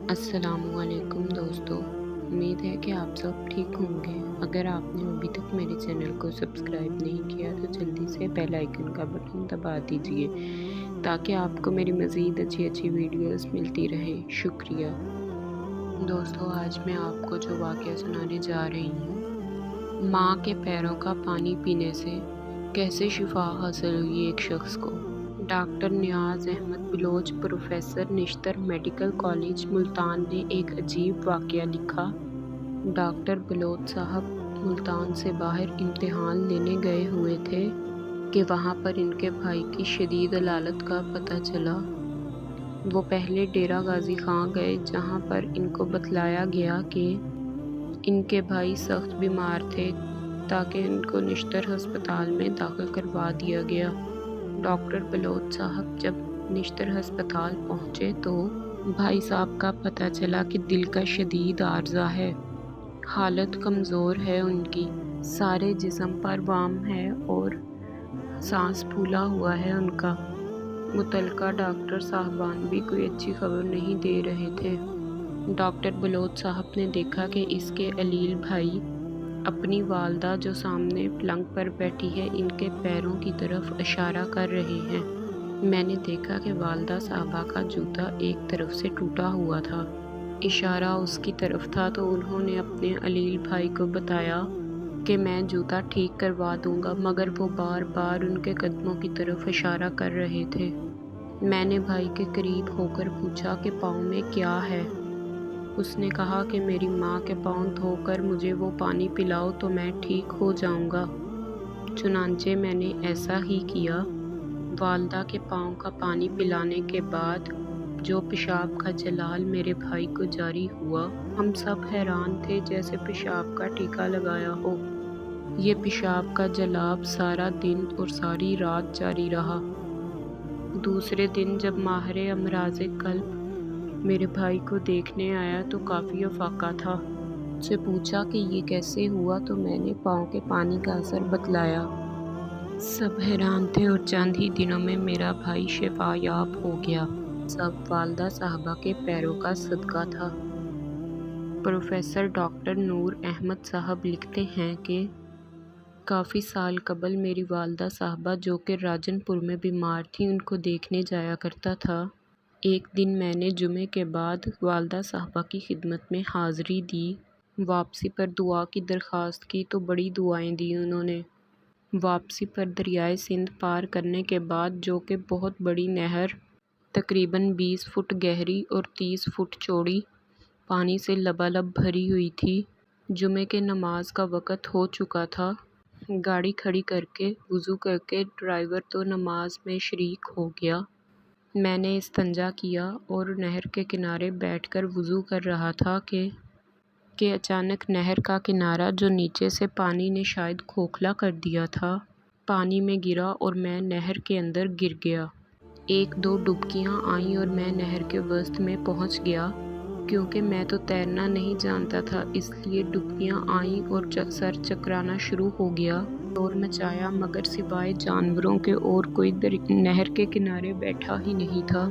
السلام علیکم دوستو، امید ہے کہ آپ سب ٹھیک ہوں گے۔ اگر آپ نے ابھی تک میرے چینل کو سبسکرائب نہیں کیا تو جلدی سے بیل آئیکن کا بٹن دبا دیجئے تاکہ آپ کو میری مزید اچھی ویڈیوز ملتی رہے۔ شکریہ۔ دوستو، آج میں آپ کو جو واقعہ سنانے جا رہی ہوں، ماں کے پیروں کا پانی پینے سے کیسے شفا حاصل ہوئی ایک شخص کو۔ ڈاکٹر نیاز احمد بلوچ، پروفیسر، نشتر میڈیکل کالج، ملتان نے ایک عجیب واقعہ لکھا۔ ڈاکٹر بلوچ صاحب ملتان سے باہر امتحان لینے گئے ہوئے تھے کہ وہاں پر ان کے بھائی کی شدید علالت کا پتہ چلا۔ وہ پہلے ڈیرہ غازی خان گئے جہاں پر ان کو بتلایا گیا کہ ان کے بھائی سخت بیمار تھے تاکہ ان کو نشتر ہسپتال میں داخل کروا دیا گیا۔ ڈاکٹر بلوچ صاحب جب نشتر ہسپتال پہنچے تو بھائی صاحب کا پتہ چلا کہ دل کا شدید عارضہ ہے، حالت کمزور ہے ان کی، سارے جسم پر وام ہے اور سانس پھولا ہوا ہے ان کا۔ متعلقہ ڈاکٹر صاحبان بھی کوئی اچھی خبر نہیں دے رہے تھے۔ ڈاکٹر بلوچ صاحب نے دیکھا کہ اس کے علیل بھائی اپنی والدہ جو سامنے پلنگ پر بیٹھی ہے ان کے پیروں کی طرف اشارہ کر رہے ہیں۔ میں نے دیکھا کہ والدہ صاحبہ کا جوتا ایک طرف سے ٹوٹا ہوا تھا، اشارہ اس کی طرف تھا، تو انہوں نے اپنے علیل بھائی کو بتایا کہ میں جوتا ٹھیک کروا دوں گا، مگر وہ بار بار ان کے قدموں کی طرف اشارہ کر رہے تھے۔ میں نے بھائی کے قریب ہو کر پوچھا کہ پاؤں میں کیا ہے؟ اس نے کہا کہ میری ماں کے پاؤں دھو کر مجھے وہ پانی پلاؤ تو میں ٹھیک ہو جاؤں گا۔ چنانچہ میں نے ایسا ہی کیا۔ والدہ کے پاؤں کا پانی پلانے کے بعد جو پیشاب کا جلال میرے بھائی کو جاری ہوا، ہم سب حیران تھے جیسے پیشاب کا ٹیکا لگایا ہو۔ یہ پیشاب کا جلال سارا دن اور ساری رات جاری رہا۔ دوسرے دن جب ماہر امراض قلب میرے بھائی کو دیکھنے آیا تو کافی افاقہ تھا۔ اس سے پوچھا کہ یہ کیسے ہوا تو میں نے پاؤں کے پانی کا اثر بتلایا۔ سب حیران تھے اور چند ہی دنوں میں میرا بھائی شفا یاب ہو گیا۔ سب والدہ صاحبہ کے پیروں کا صدقہ تھا۔ پروفیسر ڈاکٹر نور احمد صاحب لکھتے ہیں کہ کافی سال قبل میری والدہ صاحبہ جو کہ راجن پور میں بیمار تھیں ان کو دیکھنے جایا کرتا تھا۔ ایک دن میں نے جمعے کے بعد والدہ صاحبہ کی خدمت میں حاضری دی۔ واپسی پر دعا کی درخواست کی تو بڑی دعائیں دی انہوں نے۔ واپسی پر دریائے سندھ پار کرنے کے بعد جو کہ بہت بڑی نہر تقریباً 20 فٹ گہری اور 30 فٹ چوڑی پانی سے لبالب بھری ہوئی تھی، جمعے کے نماز کا وقت ہو چکا تھا۔ گاڑی کھڑی کر کے وضو کر کے ڈرائیور تو نماز میں شریک ہو گیا۔ میں نے استنجا کیا اور نہر کے کنارے بیٹھ کر وضو کر رہا تھا کہ اچانک نہر کا کنارہ جو نیچے سے پانی نے شاید کھوکھلا کر دیا تھا، پانی میں گرا اور میں نہر کے اندر گر گیا۔ ایک دو ڈبکیاں آئیں اور میں نہر کے وسط میں پہنچ گیا۔ کیونکہ میں تو تیرنا نہیں جانتا تھا اس لیے ڈبکیاں آئیں اور سر چکرانا شروع ہو گیا۔ شور مچایا مگر سوائے جانوروں کے اور کوئی نہر کے کنارے بیٹھا ہی نہیں تھا۔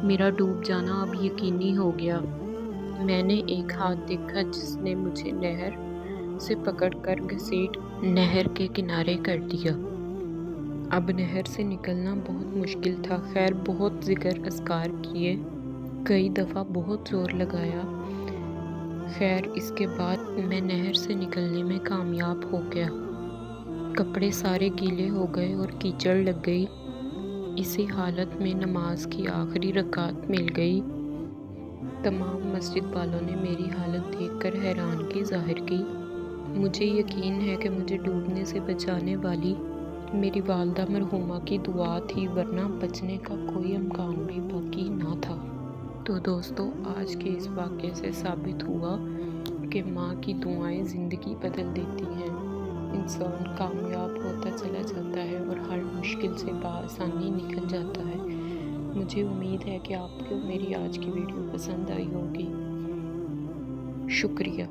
میرا ڈوب جانا اب یقینی ہو گیا۔ میں نے ایک ہاتھ دیکھا جس نے مجھے نہر سے پکڑ کر گھسیٹ نہر کے کنارے کر دیا۔ اب نہر سے نکلنا بہت مشکل تھا۔ خیر بہت ذکر اذکار کیے، کئی دفعہ بہت زور لگایا، خیر اس کے بعد میں نہر سے نکلنے میں کامیاب ہو گیا۔ کپڑے سارے گیلے ہو گئے اور کیچڑ لگ گئی۔ اسی حالت میں نماز کی آخری رکعت مل گئی۔ تمام مسجد والوں نے میری حالت دیکھ کر حیرانگی ظاہر کی۔ مجھے یقین ہے کہ مجھے ڈوبنے سے بچانے والی میری والدہ مرحومہ کی دعا تھی، ورنہ بچنے کا کوئی امکان بھی باقی نہ تھا۔ تو دوستو، آج کے اس واقعے سے ثابت ہوا کہ ماں کی دعائیں زندگی بدل دیتی ہیں۔ انسان کامیاب ہوتا چلا جاتا ہے اور ہر مشکل سے بآسانی نکل جاتا ہے۔ مجھے امید ہے کہ آپ کو میری آج کی ویڈیو پسند آئی ہوگی۔ شکریہ۔